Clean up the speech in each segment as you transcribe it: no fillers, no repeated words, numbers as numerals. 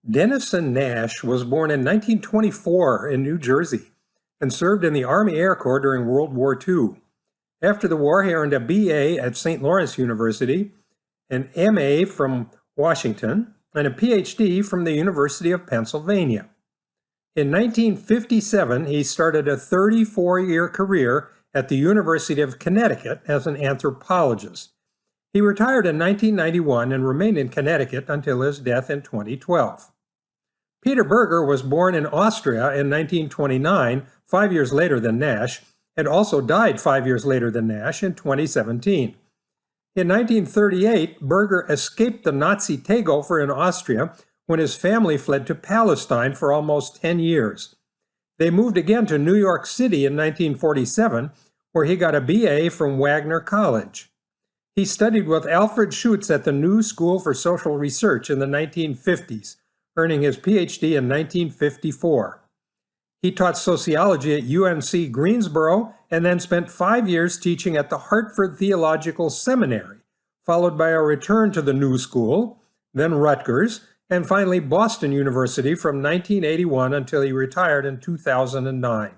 Denison Nash was born in 1924 in New Jersey and served in the Army Air Corps during World War II. After the war, he earned a BA at St. Lawrence University, an MA from Washington, and a PhD from the University of Pennsylvania. In 1957, he started a 34-year career at the University of Connecticut as an anthropologist. He retired in 1991 and remained in Connecticut until his death in 2012. Peter Berger was born in Austria in 1929, 5 years later than Nash, and also died 5 years later than Nash in 2017. In 1938, Berger escaped the Nazi takeover in Austria when his family fled to Palestine for almost 10 years. They moved again to New York City in 1947, where he got a BA from Wagner College. He studied with Alfred Schutz at the New School for Social Research in the 1950s, earning his PhD in 1954. He taught sociology at UNC Greensboro and then spent 5 years teaching at the Hartford Theological Seminary, followed by a return to the New School, then Rutgers, and finally Boston University from 1981 until he retired in 2009.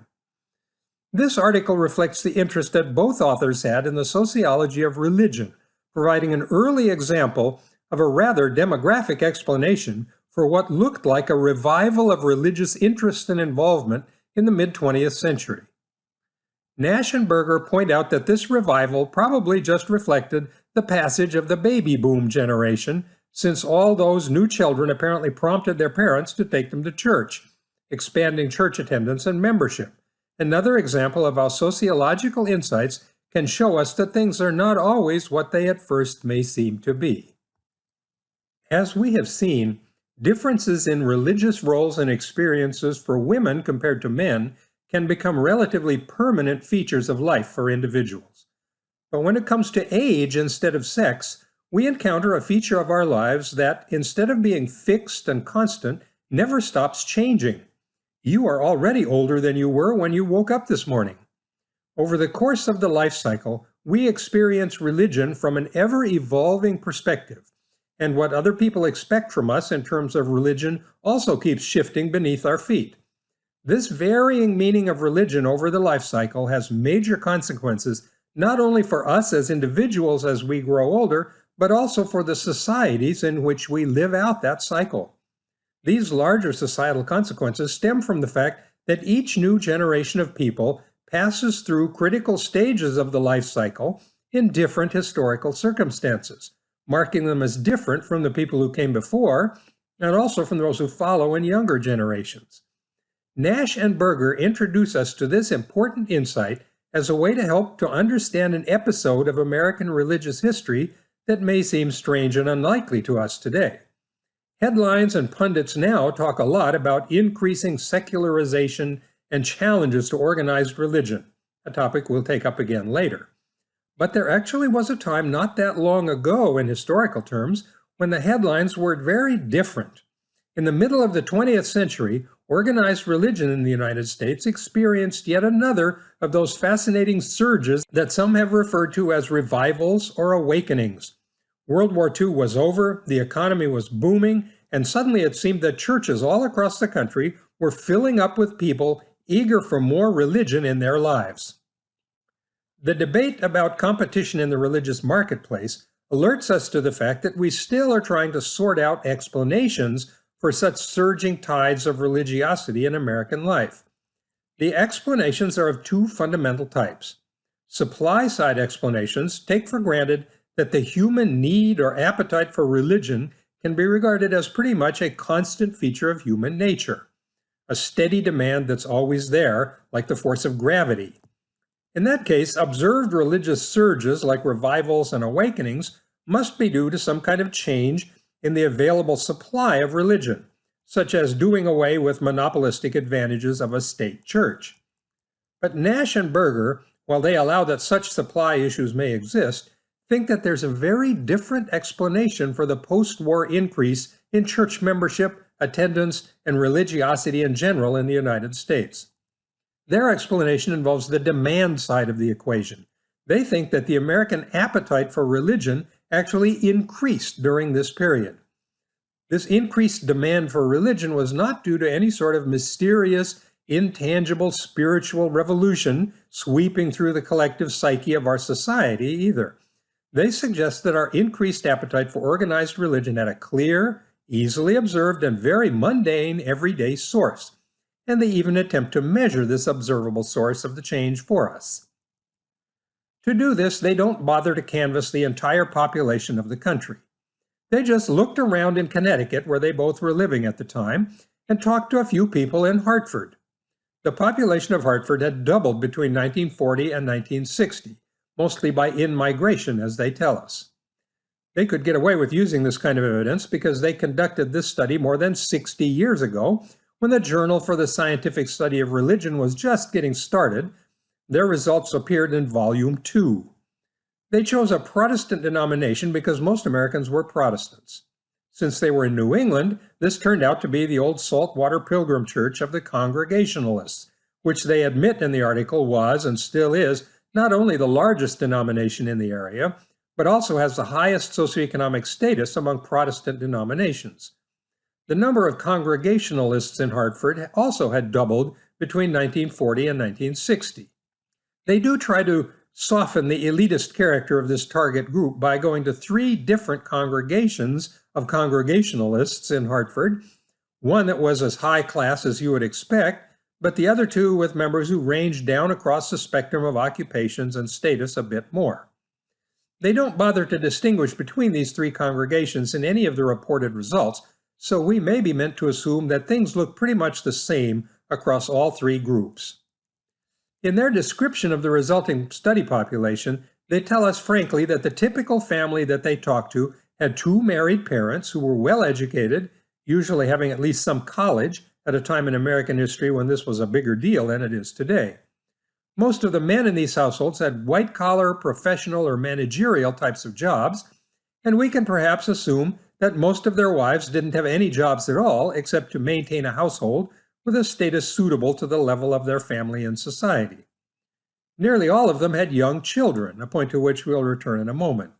This article reflects the interest that both authors had in the sociology of religion, providing an early example of a rather demographic explanation for what looked like a revival of religious interest and involvement in the mid-20th century. Nash and Berger point out that this revival probably just reflected the passage of the baby boom generation, since all those new children apparently prompted their parents to take them to church, expanding church attendance and membership. Another example of how sociological insights can show us that things are not always what they at first may seem to be. As we have seen, differences in religious roles and experiences for women compared to men can become relatively permanent features of life for individuals. But when it comes to age instead of sex, we encounter a feature of our lives that, instead of being fixed and constant, never stops changing. You are already older than you were when you woke up this morning. Over the course of the life cycle, we experience religion from an ever-evolving perspective, and what other people expect from us in terms of religion also keeps shifting beneath our feet. This varying meaning of religion over the life cycle has major consequences not only for us as individuals as we grow older, but also for the societies in which we live out that cycle. These larger societal consequences stem from the fact that each new generation of people passes through critical stages of the life cycle in different historical circumstances, marking them as different from the people who came before and also from those who follow in younger generations. Nash and Berger introduce us to this important insight as a way to help to understand an episode of American religious history that may seem strange and unlikely to us today. Headlines and pundits now talk a lot about increasing secularization and challenges to organized religion, a topic we'll take up again later. But there actually was a time not that long ago in historical terms when the headlines were very different. In the middle of the 20th century, organized religion in the United States experienced yet another of those fascinating surges that some have referred to as revivals or awakenings. World War II was over, the economy was booming, and suddenly it seemed that churches all across the country were filling up with people eager for more religion in their lives. The debate about competition in the religious marketplace alerts us to the fact that we still are trying to sort out explanations for such surging tides of religiosity in American life. The explanations are of two fundamental types. Supply-side explanations take for granted that the human need or appetite for religion can be regarded as pretty much a constant feature of human nature, a steady demand that's always there, like the force of gravity. In that case, observed religious surges like revivals and awakenings must be due to some kind of change in the available supply of religion, such as doing away with monopolistic advantages of a state church. But Nash and Berger, while they allow that such supply issues may exist, think that there's a very different explanation for the post-war increase in church membership, attendance, and religiosity in general in the United States. Their explanation involves the demand side of the equation. They think that the American appetite for religion actually increased during this period. This increased demand for religion was not due to any sort of mysterious, intangible spiritual revolution sweeping through the collective psyche of our society either. They suggest that our increased appetite for organized religion had a clear, easily observed, and very mundane everyday source, and they even attempt to measure this observable source of the change for us. To do this, they don't bother to canvass the entire population of the country. They just looked around in Connecticut, where they both were living at the time, and talked to a few people in Hartford. The population of Hartford had doubled between 1940 and 1960, mostly by in-migration, as they tell us. They could get away with using this kind of evidence because they conducted this study more than 60 years ago, when the Journal for the Scientific Study of Religion was just getting started. Their results appeared in Volume 2. They chose a Protestant denomination because most Americans were Protestants. Since they were in New England, this turned out to be the old Saltwater Pilgrim Church of the Congregationalists, which they admit in the article was and still is not only the largest denomination in the area, but also has the highest socioeconomic status among Protestant denominations. The number of Congregationalists in Hartford also had doubled between 1940 and 1960. They do try to soften the elitist character of this target group by going to 3 different congregations of Congregationalists in Hartford, one that was as high class as you would expect, but the other 2 with members who ranged down across the spectrum of occupations and status a bit more. They don't bother to distinguish between these 3 congregations in any of the reported results, so we may be meant to assume that things look pretty much the same across all 3 groups. In their description of the resulting study population, they tell us frankly that the typical family that they talked to had 2 married parents who were well educated, usually having at least some college at a time in American history when this was a bigger deal than it is today. Most of the men in these households had white-collar, professional, or managerial types of jobs, and we can perhaps assume that most of their wives didn't have any jobs at all except to maintain a household with a status suitable to the level of their family and society. Nearly all of them had young children, a point to which we'll return in a moment.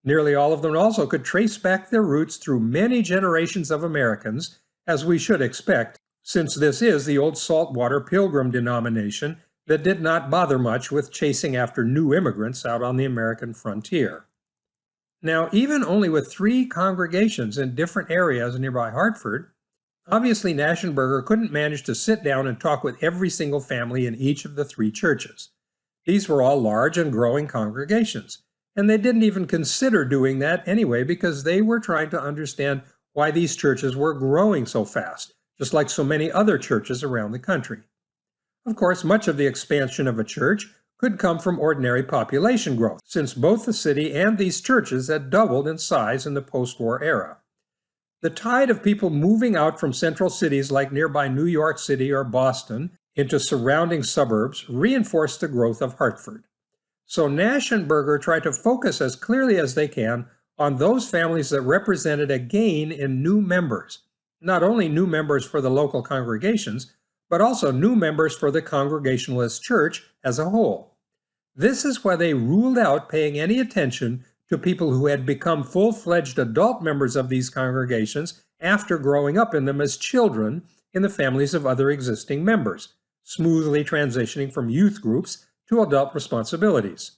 Nearly all of them also could trace back their roots through many generations of Americans, as we should expect, since this is the old Saltwater Pilgrim denomination that did not bother much with chasing after new immigrants out on the American frontier. Now, even only with 3 congregations in different areas nearby Hartford, obviously Nash and Berger couldn't manage to sit down and talk with every single family in each of the 3 churches. These were all large and growing congregations, and they didn't even consider doing that anyway because they were trying to understand why these churches were growing so fast, just like so many other churches around the country. Of course, much of the expansion of a church could come from ordinary population growth, since both the city and these churches had doubled in size in the post-war era. The tide of people moving out from central cities like nearby New York City or Boston into surrounding suburbs reinforced the growth of Hartford. So Nash and Berger try to focus as clearly as they can on those families that represented a gain in new members, not only new members for the local congregations, but also new members for the Congregationalist Church as a whole. This is why they ruled out paying any attention to people who had become full-fledged adult members of these congregations after growing up in them as children in the families of other existing members, smoothly transitioning from youth groups to adult responsibilities.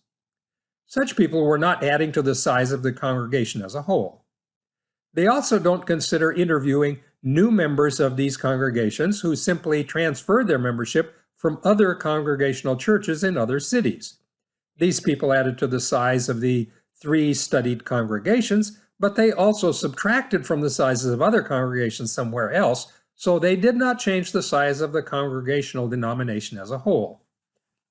Such people were not adding to the size of the congregation as a whole. They also don't consider interviewing new members of these congregations who simply transferred their membership from other congregational churches in other cities. These people added to the size of the 3 studied congregations, but they also subtracted from the sizes of other congregations somewhere else, so they did not change the size of the congregational denomination as a whole.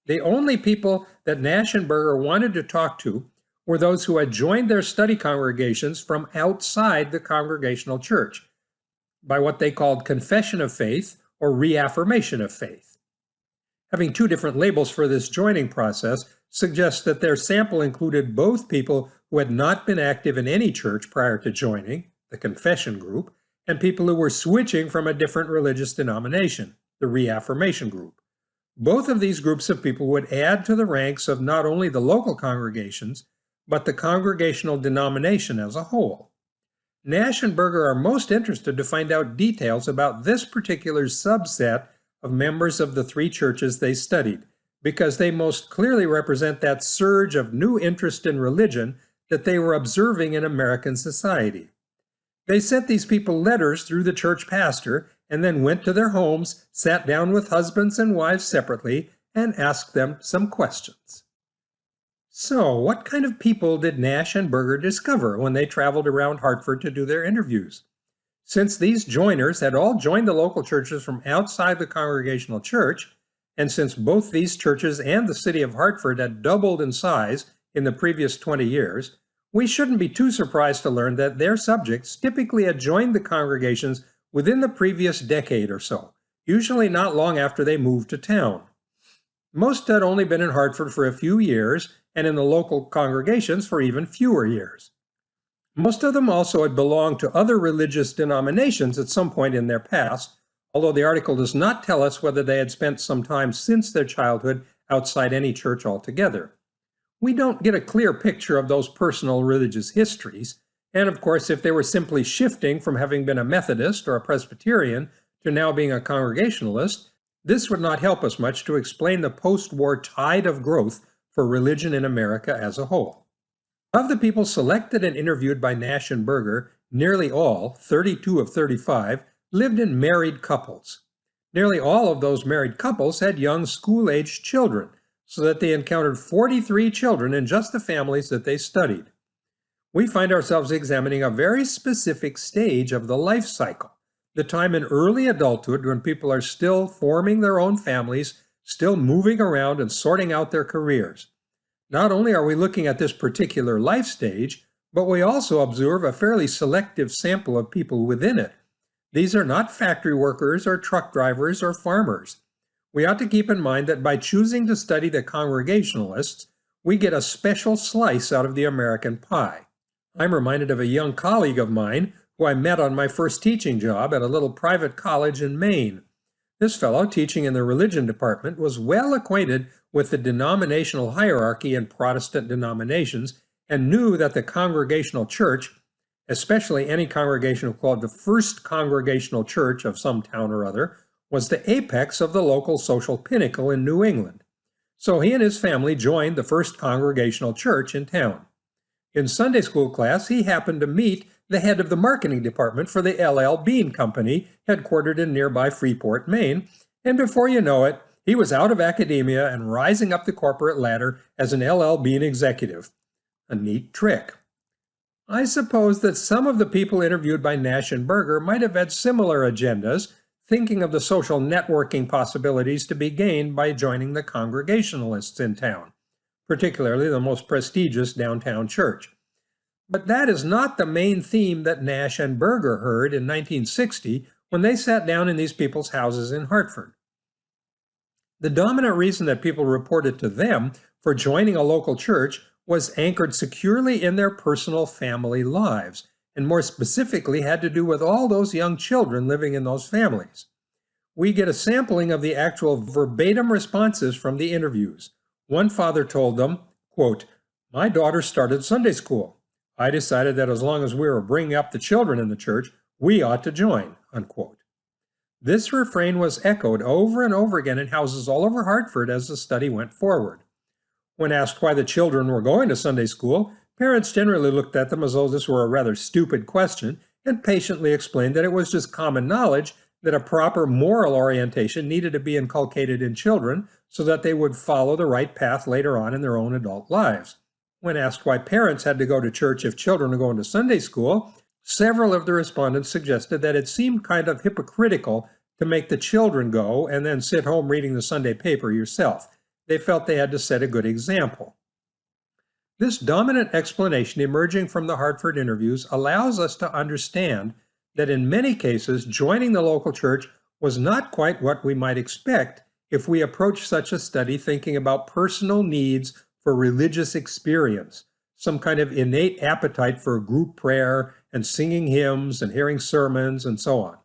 The only people that Nash and Berger wanted to talk to were those who had joined their study congregations from outside the congregational church by what they called confession of faith or reaffirmation of faith. Having 2 different labels for this joining process suggests that their sample included both people who had not been active in any church prior to joining, the confession group, and people who were switching from a different religious denomination, the reaffirmation group. Both of these groups of people would add to the ranks of not only the local congregations, but the congregational denomination as a whole. Nash and Berger are most interested to find out details about this particular subset of members of the three churches they studied, because they most clearly represent that surge of new interest in religion that they were observing in American society. They sent these people letters through the church pastor and then went to their homes, sat down with husbands and wives separately, and asked them some questions. So, what kind of people did Nash and Berger discover when they traveled around Hartford to do their interviews? Since these joiners had all joined the local churches from outside the Congregational Church, and since both these churches and the city of Hartford had doubled in size in the previous 20 years, we shouldn't be too surprised to learn that their subjects typically had joined the congregations within the previous decade or so, usually not long after they moved to town. Most had only been in Hartford for a few years, and in the local congregations for even fewer years. Most of them also had belonged to other religious denominations at some point in their past, although the article does not tell us whether they had spent some time since their childhood outside any church altogether. We don't get a clear picture of those personal religious histories, and of course, if they were simply shifting from having been a Methodist or a Presbyterian to now being a Congregationalist, this would not help us much to explain the post-war tide of growth for religion in America as a whole. Of the people selected and interviewed by Nash and Berger, nearly all, 32 of 35, lived in married couples. Nearly all of those married couples had young school-aged children, so that they encountered 43 children in just the families that they studied. We find ourselves examining a very specific stage of the life cycle, the time in early adulthood when people are still forming their own families, still moving around and sorting out their careers. Not only are we looking at this particular life stage, but we also observe a fairly selective sample of people within it. These are not factory workers or truck drivers or farmers. We ought to keep in mind that by choosing to study the Congregationalists, we get a special slice out of the American pie. I'm reminded of a young colleague of mine who I met on my first teaching job at a little private college in Maine. This fellow, teaching in the religion department, was well acquainted with the denominational hierarchy in Protestant denominations and knew that the Congregational Church, especially any congregation called the First Congregational Church of some town or other, was the apex of the local social pinnacle in New England. So he and his family joined the First Congregational Church in town. In Sunday school class, he happened to meet the head of the marketing department for the L.L. Bean Company, headquartered in nearby Freeport, Maine, and before you know it, he was out of academia and rising up the corporate ladder as an L.L. Bean executive. A neat trick. I suppose that some of the people interviewed by Nash and Berger might have had similar agendas, thinking of the social networking possibilities to be gained by joining the Congregationalists in town, particularly the most prestigious downtown church. But that is not the main theme that Nash and Berger heard in 1960 when they sat down in these people's houses in Hartford. The dominant reason that people reported to them for joining a local church was anchored securely in their personal family lives, and more specifically had to do with all those young children living in those families. We get a sampling of the actual verbatim responses from the interviews. One father told them, quote, "My daughter started Sunday school. I decided that as long as we were bringing up the children in the church, we ought to join," unquote. This refrain was echoed over and over again in houses all over Hartford as the study went forward. When asked why the children were going to Sunday school, parents generally looked at them as though this were a rather stupid question and patiently explained that it was just common knowledge that a proper moral orientation needed to be inculcated in children so that they would follow the right path later on in their own adult lives. When asked why parents had to go to church if children were going to Sunday school, several of the respondents suggested that it seemed kind of hypocritical to make the children go and then sit home reading the Sunday paper yourself. They felt they had to set a good example. This dominant explanation emerging from the Hartford interviews allows us to understand that in many cases, joining the local church was not quite what we might expect if we approach such a study thinking about personal needs for religious experience, some kind of innate appetite for group prayer and singing hymns and hearing sermons and so on.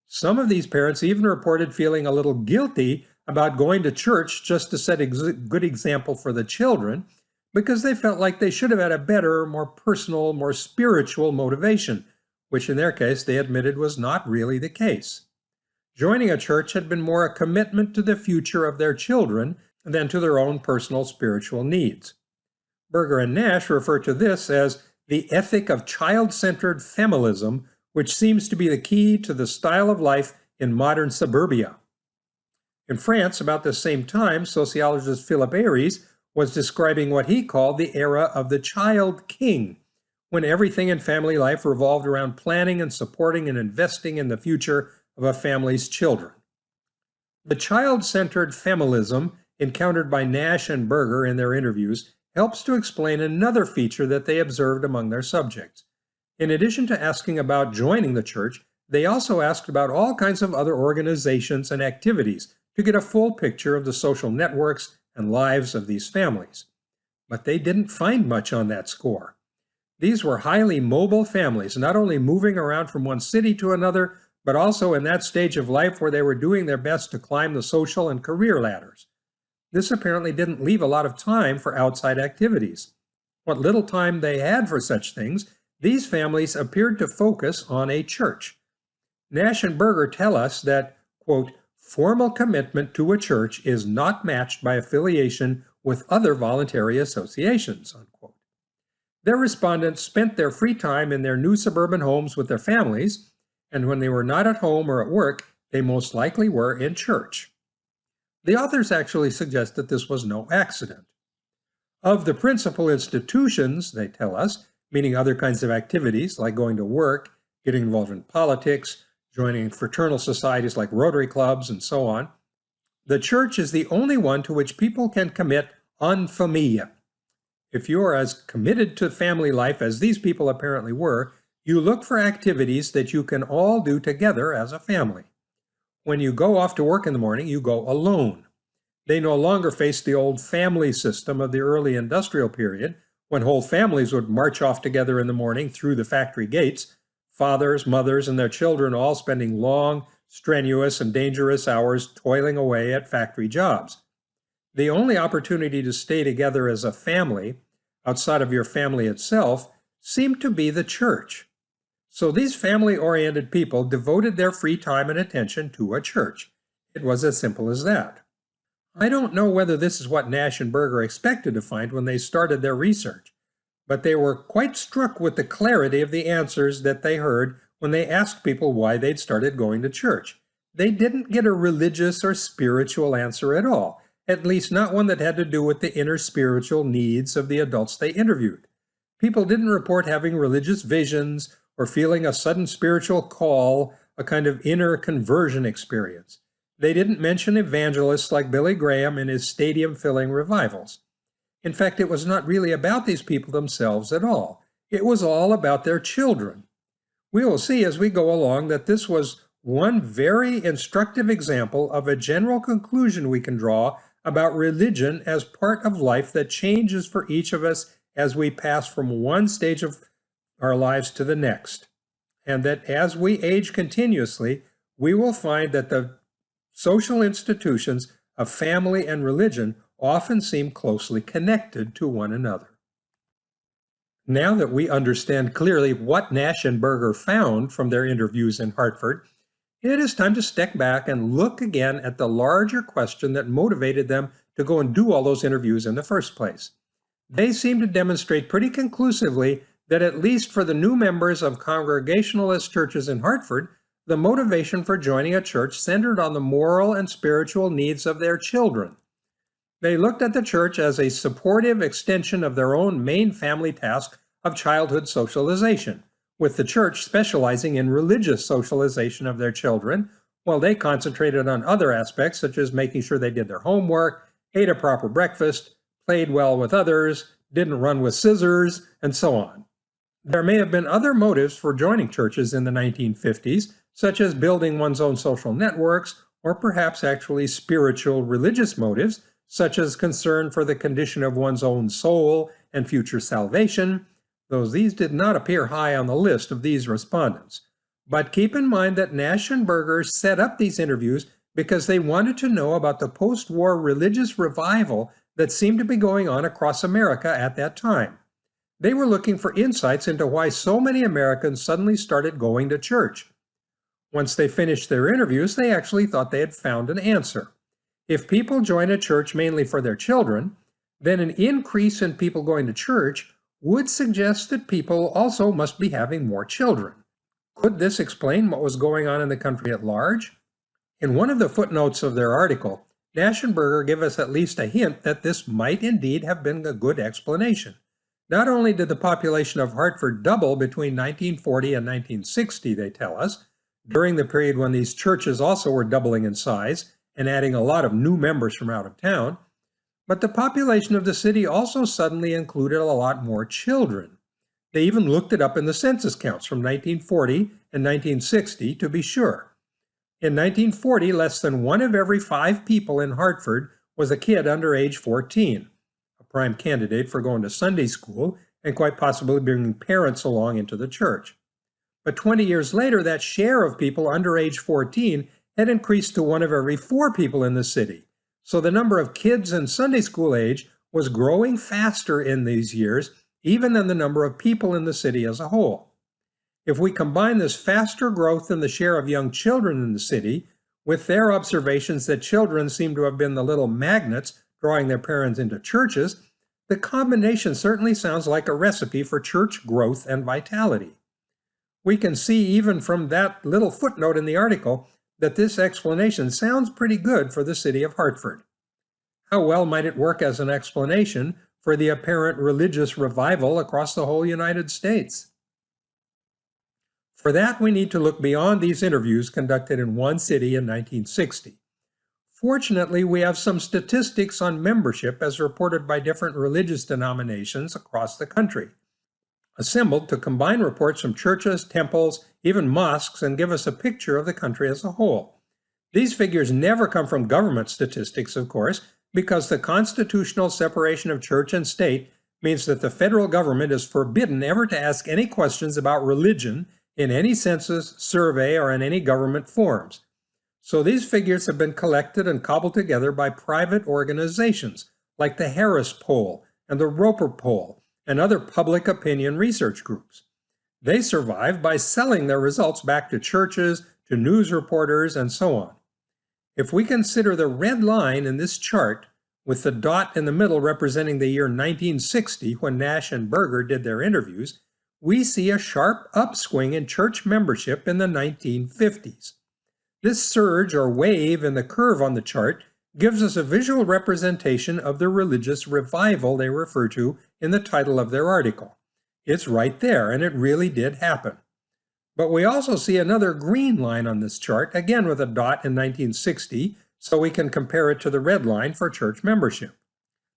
Some of these parents even reported feeling a little guilty about going to church just to set a good example for the children, because they felt like they should have had a better, more personal, more spiritual motivation, which in their case they admitted was not really the case. Joining a church had been more a commitment to the future of their children than to their own personal spiritual needs. Berger and Nash refer to this as the ethic of child-centered familism, which seems to be the key to the style of life in modern suburbia. In France, about the same time, sociologist Philip Aries was describing what he called the era of the child king, when everything in family life revolved around planning and supporting and investing in the future of a family's children. The child-centered familism encountered by Nash and Berger in their interviews helps to explain another feature that they observed among their subjects. In addition to asking about joining the church, they also asked about all kinds of other organizations and activities to get a full picture of the social networks and lives of these families. But they didn't find much on that score. These were highly mobile families, not only moving around from one city to another, but also in that stage of life where they were doing their best to climb the social and career ladders. This apparently didn't leave a lot of time for outside activities. What little time they had for such things, these families appeared to focus on a church. Nash and Berger tell us that, quote, formal commitment to a church is not matched by affiliation with other voluntary associations, unquote. Their respondents spent their free time in their new suburban homes with their families, and when they were not at home or at work, they most likely were in church. The authors actually suggest that this was no accident. Of the principal institutions, they tell us, meaning other kinds of activities like going to work, getting involved in politics, joining fraternal societies like Rotary clubs, and so on, the church is the only one to which people can commit en famille. If you are as committed to family life as these people apparently were, you look for activities that you can all do together as a family. When you go off to work in the morning, you go alone. They no longer face the old family system of the early industrial period, when whole families would march off together in the morning through the factory gates, fathers, mothers, and their children all spending long, strenuous, and dangerous hours toiling away at factory jobs. The only opportunity to stay together as a family, outside of your family itself, seemed to be the church. So these family-oriented people devoted their free time and attention to a church. It was as simple as that. I don't know whether this is what Nash and Berger expected to find when they started their research, but they were quite struck with the clarity of the answers that they heard when they asked people why they'd started going to church. They didn't get a religious or spiritual answer at all, at least not one that had to do with the inner spiritual needs of the adults they interviewed. People didn't report having religious visions or feeling a sudden spiritual call, a kind of inner conversion experience. They didn't mention evangelists like Billy Graham in his stadium-filling revivals. In fact, it was not really about these people themselves at all. It was all about their children. We will see as we go along that this was one very instructive example of a general conclusion we can draw about religion as part of life that changes for each of us as we pass from one stage of our lives to the next. And that as we age continuously, we will find that the social institutions of family and religion often seem closely connected to one another. Now that we understand clearly what Nash and Berger found from their interviews in Hartford, it is time to step back and look again at the larger question that motivated them to go and do all those interviews in the first place. They seem to demonstrate pretty conclusively that at least for the new members of Congregationalist churches in Hartford, the motivation for joining a church centered on the moral and spiritual needs of their children. They looked at the church as a supportive extension of their own main family task of childhood socialization, with the church specializing in religious socialization of their children, while they concentrated on other aspects such as making sure they did their homework, ate a proper breakfast, played well with others, didn't run with scissors, and so on. There may have been other motives for joining churches in the 1950s, such as building one's own social networks, or perhaps actually spiritual religious motives, such as concern for the condition of one's own soul and future salvation, though these did not appear high on the list of these respondents. But keep in mind that Nash and Berger set up these interviews because they wanted to know about the post-war religious revival that seemed to be going on across America at that time. They were looking for insights into why so many Americans suddenly started going to church. Once they finished their interviews, they actually thought they had found an answer. If people join a church mainly for their children, then an increase in people going to church would suggest that people also must be having more children. Could this explain what was going on in the country at large? In one of the footnotes of their article, Nash and Berger give us at least a hint that this might indeed have been a good explanation. Not only did the population of Hartford double between 1940 and 1960, they tell us, during the period when these churches also were doubling in size and adding a lot of new members from out of town, but the population of the city also suddenly included a lot more children. They even looked it up in the census counts from 1940 and 1960 to be sure. In 1940, less than 1 of every 5 people in Hartford was a kid under age 14, a prime candidate for going to Sunday school and quite possibly bringing parents along into the church. But 20 years later, that share of people under age 14 had increased to 1 of every 4 people in the city. So the number of kids in Sunday school age was growing faster in these years, even than the number of people in the city as a whole. If we combine this faster growth in the share of young children in the city with their observations that children seem to have been the little magnets drawing their parents into churches, the combination certainly sounds like a recipe for church growth and vitality. We can see even from that little footnote in the article that this explanation sounds pretty good for the city of Hartford. How well might it work as an explanation for the apparent religious revival across the whole United States? For that, we need to look beyond these interviews conducted in one city in 1960. Fortunately, we have some statistics on membership as reported by different religious denominations across the country, assembled to combine reports from churches, temples, even mosques, and give us a picture of the country as a whole. These figures never come from government statistics, of course, because the constitutional separation of church and state means that the federal government is forbidden ever to ask any questions about religion in any census, survey, or in any government forms. So these figures have been collected and cobbled together by private organizations like the Harris Poll and the Roper Poll and other public opinion research groups. They survive by selling their results back to churches, to news reporters, and so on. If we consider the red line in this chart, with the dot in the middle representing the year 1960 when Nash and Berger did their interviews, we see a sharp upswing in church membership in the 1950s. This surge or wave in the curve on the chart gives us a visual representation of the religious revival they refer to in the title of their article. It's right there, and it really did happen. But we also see another green line on this chart, again with a dot in 1960, so we can compare it to the red line for church membership.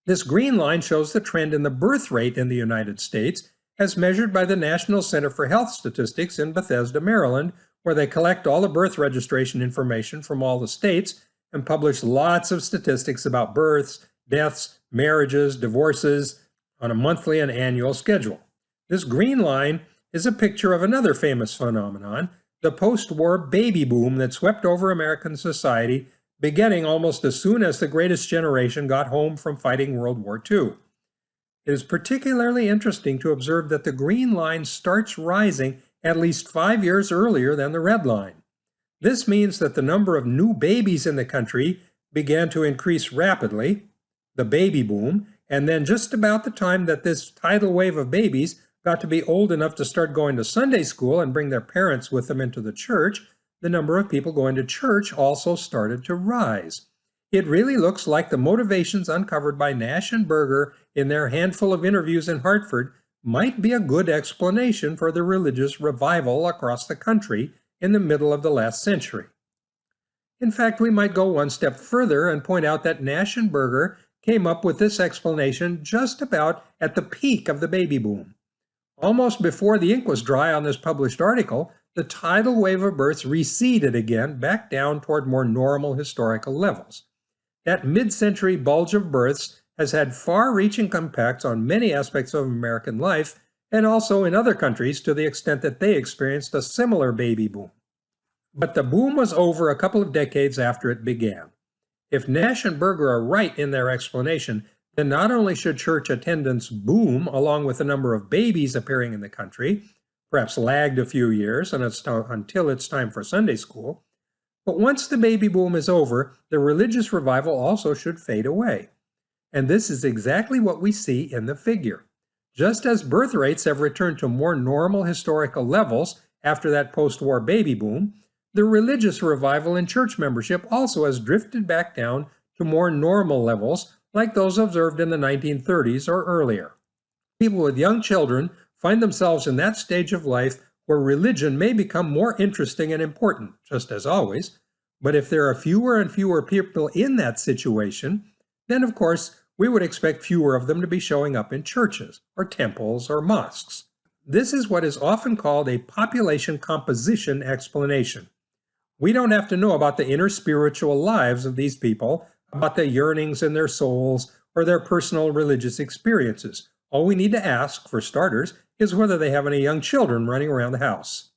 This green line shows the trend in the birth rate in the United States as measured by the National Center for Health Statistics in Bethesda, Maryland, where they collect all the birth registration information from all the states and publish lots of statistics about births, deaths, marriages, divorces on a monthly and annual schedule. This green line is a picture of another famous phenomenon, the post-war baby boom that swept over American society, beginning almost as soon as the greatest generation got home from fighting World War II. It is particularly interesting to observe that the green line starts rising at least 5 years earlier than the red line. This means that the number of new babies in the country began to increase rapidly, the baby boom, and then just about the time that this tidal wave of babies got to be old enough to start going to Sunday school and bring their parents with them into the church, the number of people going to church also started to rise. It really looks like the motivations uncovered by Nash and Berger in their handful of interviews in Hartford might be a good explanation for the religious revival across the country in the middle of the last century. In fact, we might go one step further and point out that Nash and Berger came up with this explanation just about at the peak of the baby boom. Almost before the ink was dry on this published article, the tidal wave of births receded again back down toward more normal historical levels. That mid-century bulge of births has had far-reaching impacts on many aspects of American life and also in other countries to the extent that they experienced a similar baby boom. But the boom was over a couple of decades after it began. If Nash and Berger are right in their explanation, then not only should church attendance boom along with the number of babies appearing in the country, perhaps lagged a few years until it's time for Sunday school, but once the baby boom is over, the religious revival also should fade away. And this is exactly what we see in the figure. Just as birth rates have returned to more normal historical levels after that post-war baby boom, the religious revival in church membership also has drifted back down to more normal levels like those observed in the 1930s or earlier. People with young children find themselves in that stage of life where religion may become more interesting and important, just as always. But if there are fewer and fewer people in that situation, then of course we would expect fewer of them to be showing up in churches or temples or mosques. This is what is often called a population composition explanation. We don't have to know about the inner spiritual lives of these people, about the yearnings in their souls, or their personal religious experiences. All we need to ask, for starters, is whether they have any young children running around the house.